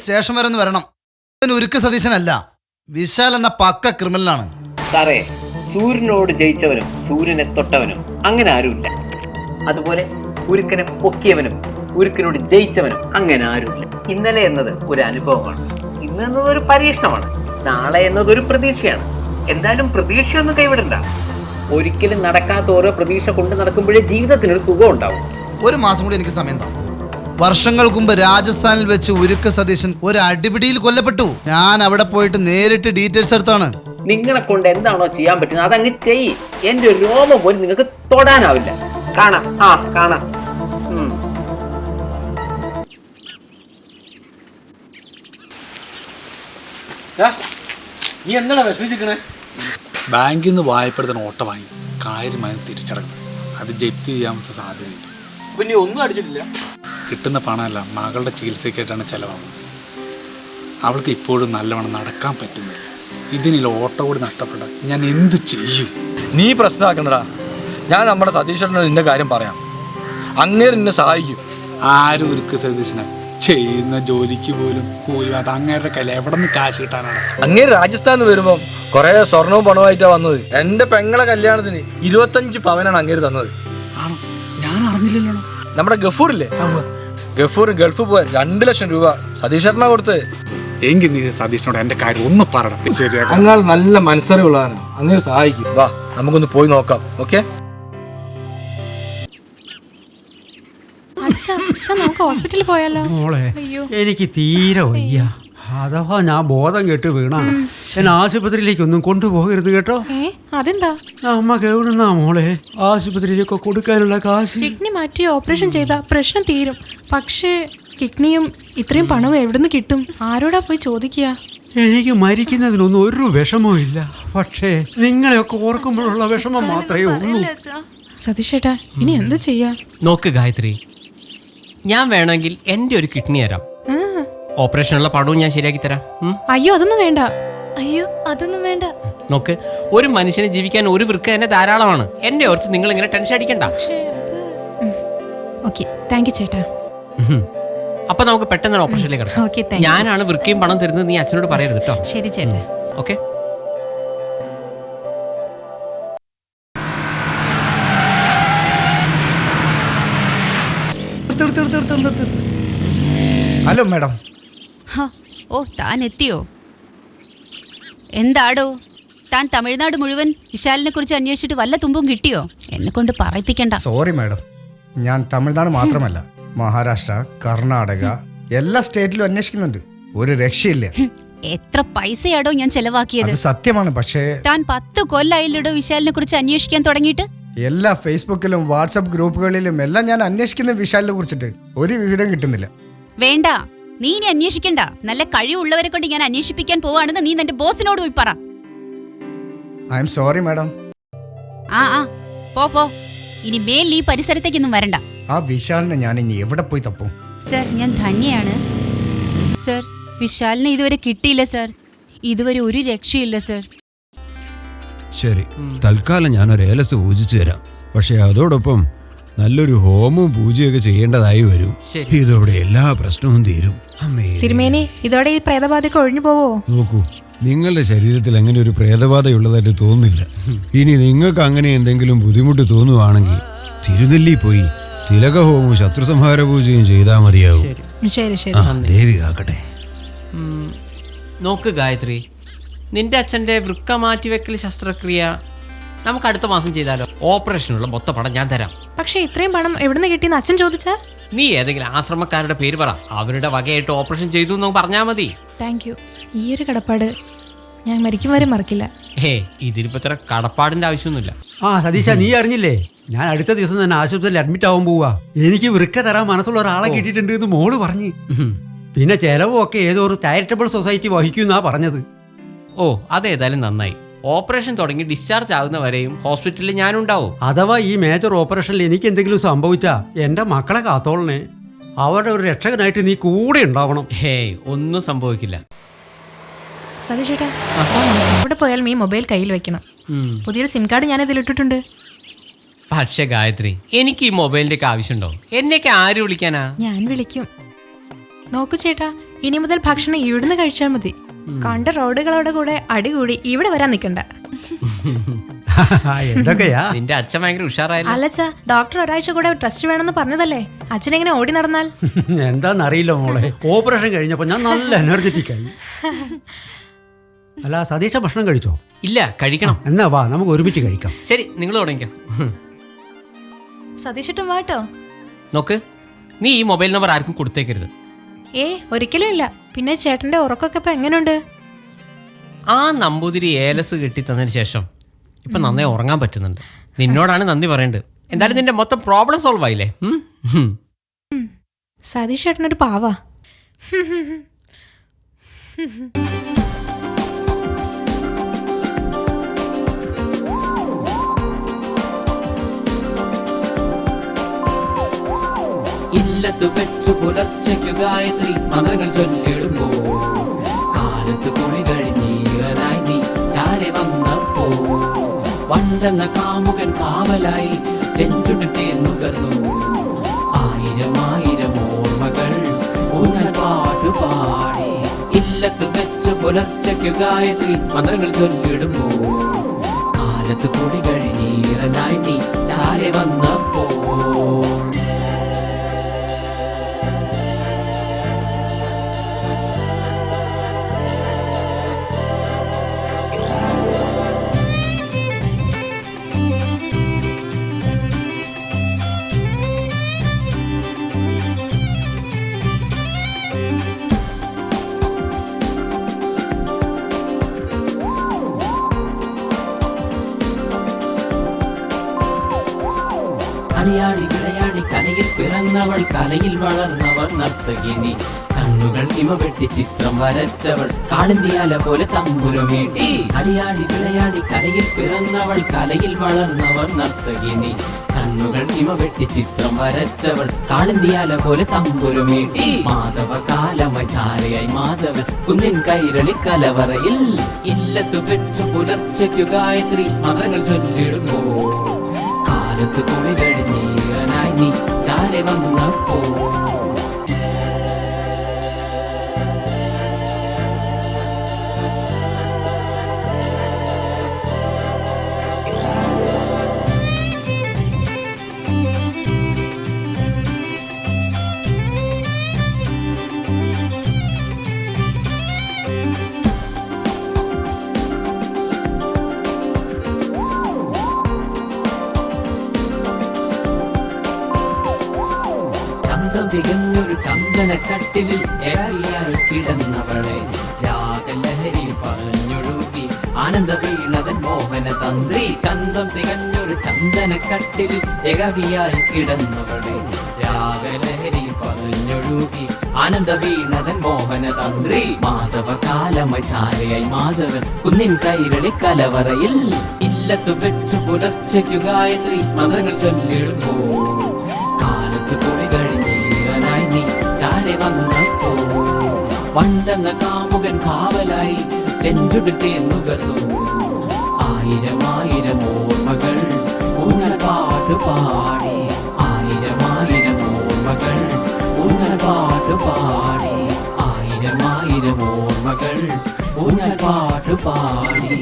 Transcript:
Station വരെ ഒന്ന് വരണം. ഉരുക്ക് സതീശനല്ല, വിശാൽ എന്ന പക്ക ക്രിമിനലാണ്. സാറേ, സൂര്യനോട് ജയിച്ചവനും സൂര്യനെ തൊട്ടവനും അങ്ങനെ ആരുമില്ല. അതുപോലെ ഉരുക്കനെ പൊക്കിയവനും ഉരുക്കിനോട് ജയിച്ചവനും അങ്ങനെ ആരുമില്ല. ഇന്നലെ എന്നത് ഒരു അനുഭവമാണ്, ഇന്ന് എന്നത് ഒരു പരീക്ഷണമാണ്, നാളെ എന്നതൊരു പ്രതീക്ഷയാണ്. എന്തായാലും പ്രതീക്ഷയൊന്നും കൈവിടണ്ട. ഒരിക്കലും നടക്കാത്ത ഓരോ പ്രതീക്ഷ കൊണ്ട് നടക്കുമ്പോഴേ ജീവിതത്തിനൊരു സുഖം ഉണ്ടാവും. ഒരു മാസം കൂടി എനിക്ക് സമയം താ. വർഷങ്ങൾക്ക് മുമ്പ് രാജസ്ഥാനിൽ വെച്ച് ഉരുക്ക് സതീശൻ ഒരു അടിപിടിയിൽ കൊല്ലപ്പെട്ടു. ഞാൻ അവിടെ പോയിട്ട് നേരിട്ട് ഡീറ്റെയിൽസ് എടുത്താണ്. നിങ്ങളെ കൊണ്ട് എന്താണോ ചെയ്യാൻ പറ്റുന്നത് അതങ്ങ് ചെയ്യ്. എന്റെ ഒരു രോമം പോലും നിങ്ങൾക്ക് തൊടാനാവില്ല. കാണാം, കാണാം. നീ എന്താണ് വിഷമിച്ചിരിക്കണേ? ബാങ്കിൽ നിന്ന് വായ്പ എടുത്ത ഓട്ട വാങ്ങി കാര്യമായി തിരിച്ചടക്കണം. അത് ജപ്തി ചെയ്യാൻ സാധ്യതയുണ്ട്. പിന്നെ ഒന്നും അടിച്ചിട്ടില്ല. കിട്ടുന്ന പണമല്ല മകളുടെ ചികിത്സയ്ക്കായിട്ടാണ് ചെലവാകുന്നത്. അവൾക്ക് ഇപ്പോഴും നല്ലവണ്ണം നടക്കാൻ പറ്റുന്നില്ല. ഇതിനില്ല ഓട്ടോ കൂടി നഷ്ടപ്പെട്ട ഞാൻ എന്ത് ചെയ്യും? നീ പ്രശ്നമാക്കണ്ടടാ. ഞാൻ നമ്മുടെ സതീശ്വരനോട് നിന്റെ കാര്യം പറയാം. അങ്ങേര് നിന്നെ സഹായിക്കും. ആരും ഉരുക്ക് സതീശനെ ചെയ്യുന്ന ജോലിക്ക് പോലും കൂലി അത് അങ്ങേരുടെ കയ്യിൽ എവിടെ നിന്ന് കാശ് കിട്ടാനാണ്? അങ്ങേര് രാജസ്ഥാനിൽ വരുമ്പം കുറെ സ്വർണവും പണവുമായിട്ടാ വന്നത്. എന്റെ പെങ്ങളെ കല്യാണത്തിന് 25 പവനാണ് അങ്ങേര് തന്നത്. ആണോ? ഞാൻ അറിഞ്ഞില്ലല്ലോ. നമ്മുടെ ഗഫൂറില്ലേ, ഗഫൂർ ഗൾഫ് പോവാൻ 2 ലക്ഷം രൂപ സതീശ്വരനാ കൊടുത്ത്. എങ്കിൽ നീ സതീഷിനോട് എന്റെ കാര്യം ഒന്ന് പറയണം. ശരിയാ, അങ്ങാൾ നല്ല മനസ്സറിവുള്ളതാണ്. അങ്ങേര് സഹായിക്കും. വാ, നമുക്കൊന്ന് പോയി നോക്കാം. ഓക്കെ? നമുക്ക് ഹോസ്പിറ്റലിൽ പോയാലോ? മോളെ, എനിക്ക് തീരെ വയ്യ. അഥവാ ഞാൻ ബോധം കെട്ട് വീണ എന്നെ ആശുപത്രിയിലേക്കൊന്നും കൊണ്ടുപോകരുത് കേട്ടോ. അതെന്താ? നമ്മക്ക് എവിടുന്നാ മോളെ ആശുപത്രിയിലേക്ക് കൊടുക്കാനുള്ള കാശ്? കിഡ്നി മാറ്റി ഓപ്പറേഷൻ ചെയ്താ പ്രശ്നം തീരും. പക്ഷേ കിഡ്നിയും ഇത്രയും പണവും എവിടുന്ന് കിട്ടും? ആരോടാ പോയി ചോദിക്കുക? എനിക്ക് മരിക്കുന്നതിനൊന്നും ഒരു വിഷമവും ഇല്ല. പക്ഷേ നിങ്ങളെയൊക്കെ ഓർക്കുമ്പോഴുള്ള വിഷമം മാത്രമേ ഉള്ളൂ. സതീഷേട്ടാ, ഇനി എന്ത് ചെയ്യാ? നോക്ക് ഗായത്രി, ഞാൻ വേണമെങ്കിൽ എൻ്റെ ഒരു കിഡ്നി തരാം. ഓപ്പറേഷനുള്ള പണവും ഞാൻ ശരിയാക്കി തരാം. അയ്യോ, അതൊന്നും വേണ്ട. അയ്യോ, അതൊന്നും വേണ്ട. നോക്ക്, ഒരു മനുഷ്യനെ ജീവിക്കാൻ ഒരു വൃക്ക തന്നെ ധാരാളമാണ്. എന്നെ ഓർത്ത് നിങ്ങൾ ഇങ്ങനെ ടെൻഷൻ അടിക്കണ്ട. ഓക്കെ, താങ്ക് യു ചേട്ടാ. അപ്പൊ നമുക്ക് പെട്ടെന്ന് ഓപ്പറേഷനിലേക്ക് കിടക്കാം. ഞാനാണ് വൃക്കയും പണം തരുന്നത്, നീ അച്ഛനോട് പറയരുത് കേട്ടോ. ശരി ചേട്ടാ. ഓക്കെ. Hello madam. ഓ, താൻ എത്തിയോ? എന്താടോ, താൻ തമിഴ്നാട് മുഴുവൻ വിശാലിനെ കുറിച്ച് അന്വേഷിച്ചിട്ട് വല്ല തുമ്പും കിട്ടിയോ? എന്നെ കൊണ്ട് പറയിപ്പിക്കണ്ട. സോറി മാഡം, ഞാൻ തമിഴ്നാട് മാത്രമല്ല മഹാരാഷ്ട്ര, കർണാടക എല്ലാ സ്റ്റേറ്റിലും അന്വേഷിക്കുന്നുണ്ട്. ഒരു രക്ഷയില്ല. എത്ര പൈസയാടോ ഞാൻ ചെലവാക്കിയത്? സത്യമാണ്. പക്ഷേ താൻ 10 കൊല്ലായില്ലടോ വിശാലിനെ കുറിച്ച് അന്വേഷിക്കാൻ തുടങ്ങിയിട്ട്. എല്ലാ ഫേസ്ബുക്കിലും വാട്സപ്പ് ഗ്രൂപ്പുകളിലും എല്ലാം ഞാൻ അന്വേഷിക്കുന്ന വിശാലിനെ കുറിച്ചിട്ട് ഒരു വിവരം കിട്ടുന്നില്ല. വേണ്ട, നീ ഇനി അന്വേഷിക്കണ്ട. നല്ല കഴിവുള്ളവരെ കൊണ്ട് ഞാൻ അന്വേഷിപ്പിക്കാൻ പോവാണെന്ന് നീ നിന്റെ ബോസിനോട് പോയി പറ. I am sorry madam. പോ. ഇനി മേലിൽ ഈ പരിസരത്തേക്കൊന്നും വരണ്ട. ആ വിശാലിനെ ഞാൻ ഇനി എവിടെ പോയി തപ്പും? സർ, ഞാൻ ധന്യയാണ്. സർ, വിശാലിനെ ഇതുവരെ കിട്ടിയില്ല സർ. ഇതുവരെ ഒരു രക്ഷയില്ല സർ. ശരി, തൽക്കാലം ഞാനൊരു ഏലസ് പൂജിച്ചു തരാം. പക്ഷെ അതോടൊപ്പം നല്ലൊരു ഹോമവും പൂജയൊക്കെ ചെയ്യേണ്ടതായി വരും. ഇതോടെ എല്ലാ പ്രശ്നവും തീരും. തിരുമേനി, ഇതോടെ ഈ പ്രേതബാധയൊക്കെ ഒഴിഞ്ഞു പോവോ? നോക്കൂ, നിങ്ങളുടെ ശരീരത്തിൽ അങ്ങനെ ഒരു പ്രേതബാധയുള്ളതായിട്ട് തോന്നുന്നില്ല. ഇനി നിങ്ങൾക്ക് അങ്ങനെ എന്തെങ്കിലും ബുദ്ധിമുട്ട് തോന്നുവാണെങ്കിൽ തിരുനെല്ലി പോയി തിലകഹോമവും ശത്രുസംഹാര പൂജയും ചെയ്താൽ മതിയാവും. ശരി. ദേവി കാക്കട്ടെ. നോക്ക് ഗായത്രി, നിന്റെ അച്ഛൻ്റെ വൃക്ക മാറ്റിവെക്കൽ ശസ്ത്രക്രിയ നമുക്ക് അടുത്ത മാസം ചെയ്താലോ? ഓപ്പറേഷനുള്ള മൊത്ത പണം ഞാൻ തരാം. പക്ഷെ ഇത്രയും പണം എവിടുന്ന് കിട്ടിയെന്ന് അച്ഛൻ ചോദിച്ചാൽ? നീ ഏതെങ്കിലും ആശ്രമക്കാരുടെ പേര് പറ, അവരുടെ വകയായിട്ട് ഓപ്പറേഷൻ ചെയ്തു എന്ന് പറഞ്ഞാൽ മതി. Thank you. ഈ ഒരു കടപ്പാട് ഞാൻ മരിക്കും വരെ മറക്കില്ല. ഇതിനിപ്പോ ഇത്ര കടപ്പാടിന്റെ ആവശ്യമൊന്നുമില്ല. സതീശ, നീ അറിഞ്ഞില്ലേ? ഞാൻ അടുത്ത ദിവസം തന്നെ ആശുപത്രിയിൽ അഡ്മിറ്റ് ആവാൻ പോവാ. എനിക്ക് വൃക്ക തരാൻ മനസ്സുള്ള ഒരാളെ കിട്ടിയിട്ടുണ്ട് എന്ന് മോള് പറഞ്ഞു. പിന്നെ ചെലവൊക്കെ ഏതോ ഒരു ചാരിറ്റബിൾ സൊസൈറ്റി വഹിക്കുന്നാ പറഞ്ഞത്. ഓ, അതേതായാലും നന്നായി. ഓപ്പറേഷൻ തുടങ്ങി ഡിസ്ചാർജ് ആവുന്നവരെയും ഹോസ്പിറ്റലിൽ ഞാനുണ്ടാവും. അഥവാ ഈ മേജർ ഓപ്പറേഷനിൽ എനിക്ക് എന്തെങ്കിലും സംഭവിച്ചാ എന്റെ മക്കളെ കാത്തോളണേ. അവരുടെ ഒരു രക്ഷകനായിട്ട് നീ കൂടെ ഉണ്ടാവണം. ഒന്നും സംഭവിക്കില്ല. സതീഷേട്ടാ, ഇവിടെ പോയാലും ഈ മൊബൈൽ കയ്യിൽ വെക്കണം. പുതിയൊരു സിം കാർഡ് ഞാൻ ഇതിൽ ഇട്ടിട്ടുണ്ട്. പക്ഷെ ഗായത്രി, എനിക്ക് ഈ മൊബൈലിന്റെ ഒക്കെ ആവശ്യമുണ്ടോ? എന്നെയൊക്കെ ആര് വിളിക്കാനാ? ഞാൻ വിളിക്കും. നോക്കു ചേട്ടാ, ഇനി മുതൽ ഭക്ഷണം ഇവിടുന്ന് കഴിച്ചാൽ മതി. കണ്ട റോഡുകളോടെ കൂടെ അടികൂടി ഇവിടെ വരാൻ നിൽക്കണ്ട. എന്തൊക്കെയാ നിന്റെ അച്ഛൻ ഭയങ്കര ഉഷാറായില്ല. അല്ലച്ചാ, ഡോക്ടർ ഒരാഴ്ച കൂടെ ടെസ്റ്റ് വേണമെന്ന് പറഞ്ഞതല്ലേ. അച്ഛനെങ്ങനെ ഓടി നടന്നാൽ? എന്താന്നറിയില്ല മോളെ, ഓപ്പറേഷൻ കഴിഞ്ഞപ്പോ ഞാൻ നല്ല എനർജറ്റിക് ആയി. അല്ല സതീശ ഭക്ഷണം കഴിച്ചോ? ഇല്ല, കഴിക്കണം. എന്നാ വാ നമുക്ക് ഒരുമിച്ച് കഴിക്കാം. ശരി, നിങ്ങൾ തുടങ്ങിക്കോ. സതീശേട്ടൻ വാട്ടോ. നോക്ക്, നീ ഈ മൊബൈൽ നമ്പർ ആർക്കും കൊടുത്തേക്കരുത്. ഒരിക്കലും ഇല്ല. പിന്നെ ചേട്ടന്റെ ഉറക്കൊക്കെ ഇപ്പൊ എങ്ങനെയുണ്ട്? ആ നമ്പൂതിരി ഏലസ് കെട്ടി തന്നതിന് ശേഷം ഇപ്പൊ നന്നായി ഉറങ്ങാൻ പറ്റുന്നുണ്ട്. നിന്നോടാണ് നന്ദി പറയേണ്ടത്. എന്തായാലും നിന്റെ മൊത്തം പ്രോബ്ലം സോൾവ് ആയില്ലേ? സതീഷ് ചേട്ടനൊരു പാവാ. ഇല്ലത്ത് വെച്ചു പുലർച്ചയ്ക്കു ഗായത്രി മന്ത്രങ്ങൾ ചൊല്ലിടുമ്പോ കാലത്ത് കുളി കഴിഞ്ഞീറനായി നീ ചാരെ വന്നപ്പോ പണ്ടെന്ന കാമുകൻ കാവലായി ചെഞ്ചുടുത്തേ നുകർന്നു. ആയിരം ആയിരം ഓർമ്മകൾ ഊഞ്ഞാൽ പാട്ടുപാടി. ഇല്ലത്ത് വെച്ചു പുലർച്ചയ്ക്കു ഗായത്രി മന്ത്രങ്ങൾ ചൊല്ലിടുമ്പോ കാലത്ത് കുളി കഴിഞ്ഞീറനായി നീ ചാരെ വന്നപ്പോ. കളിയാടി വിളയാടി കലയിൽ പിറന്നവൾ, കലയിൽ വളർന്നവൾ നർത്തകിനി. കണ്ണുകൾ ഇമ വെട്ടി ചിത്രം വരച്ചവൾ, കാളിന്തിയാല പോലെ തമ്പുരമീട്ടി. കളിയാടി വിളയാടി കലയിൽ പിറന്നവൾ, കലയിൽ വളർന്നവൾ നർത്തകിനി. കണ്ണുകൾ ഇമ വെട്ടി ചിത്രം വരച്ചവൾ, കാളിന്തിയാല പോലെ തമ്പുരമീട്ടി. മാധവ കാലമായി ധാരയായി മാധവൻ കുന്നിൻ കൈരളി കലവറയിൽ. ഇല്ലത്തു വെച്ചു പുലർച്ചയ്ക്കു ഗായത്രി മന്ത്രങ്ങൾ ചൊല്ലിടുമ്പോ കാലത്ത് കുളി കഴിഞ്ഞീറനായി നീ ചാരെ വന്നപ്പോ. തികഞ്ഞൊരു ചന്ദനക്കട്ടിലിൽ ഏറിയായി കിടന്നവളെ രാഗലഹരി പറഞ്ഞൊഴുകി ആനന്ദ വീണതൻ മോഹന തന്ത്രി. ചന്തം തികഞ്ഞൊരു ചന്ദനക്കട്ടിലിൽ ഏകവിയായി കിടന്നവളെ രാഗലഹരി പറഞ്ഞൊഴുകി ആനന്ദ വീണതൻ മോഹന തന്ത്രി. മാധവ കാലമായി ചാരയായി മാധവൻ കുന്നിൻ കൈരളി കലവറയിൽ. ഇല്ലത്തു വെച്ചു പുലർച്ചയ്ക്കു ഗായത്രി മന്ത്രങ്ങൾ ചൊല്ലിടുമ്പോ കാലത്ത് കുളി കഴിഞ്ഞീറനായി നീ ചാരെ വന്നപ്പോ പണ്ടെന്ന കാമുകൻ കാവലായി ചെഞ്ചുടുത്തേ നുകർന്നു. ആയിരം ആയിരം ഓർമ്മകൾ ഊഞ്ഞാൽ പാട്ടുപാടി. ആയിരം ആയിരം ഓർമ്മകൾ ഊഞ്ഞാൽ പാട്ടുപാടി. ആയിരം ആയിരം ഓർമ്മകൾ ഊഞ്ഞാൽ പാട്ടുപാടി.